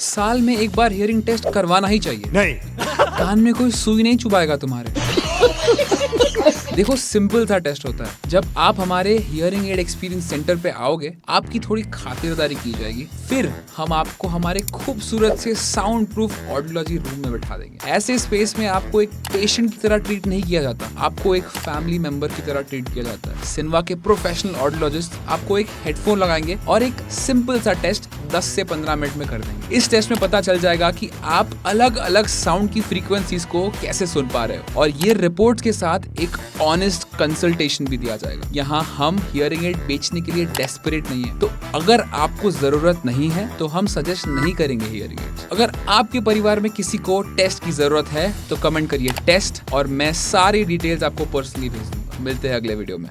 साल में एक बार हियरिंग टेस्ट करवाना ही चाहिए। नहीं। कान में कोई सुई नहीं चुभाएगा तुम्हारे। देखो सिंपल सा टेस्ट होता है। जब आप हमारे हियरिंग एड एक्सपीरियंस सेंटर पे आओगे, आपकी थोड़ी खातिरदारी की जाएगी, फिर हम आपको हमारे खूबसूरत से साउंड प्रूफ ऑडियोलॉजी रूम में बैठा देंगे। ऐसे स्पेस में आपको एक पेशेंट की तरह ट्रीट नहीं किया जाता, आपको एक फैमिली मेंबर की तरह ट्रीट किया जाता है। सिनेमा के प्रोफेशनल ऑडियोलॉजिस्ट आपको एक हेडफोन लगाएंगे और एक सिंपल सा टेस्ट 10 से 15 मिनट में कर देंगे। इस टेस्ट में पता चल जाएगा कि आप अलग अलग साउंड की फ्रीक्वेंसीज को कैसे सुन पा रहे हो, और ये रिपोर्ट के साथ एक ऑनेस्ट कंसल्टेशन भी दिया जाएगा। यहाँ हम हियरिंग एड बेचने के लिए डेस्परेट नहीं है, तो अगर आपको जरूरत नहीं है तो हम सजेस्ट नहीं करेंगे हियरिंग एड। अगर आपके परिवार में किसी को टेस्ट की जरूरत है तो कमेंट करिए टेस्ट, और मैं सारी डिटेल्स आपको पर्सनली भेज दूंगा। मिलते हैं अगले वीडियो में।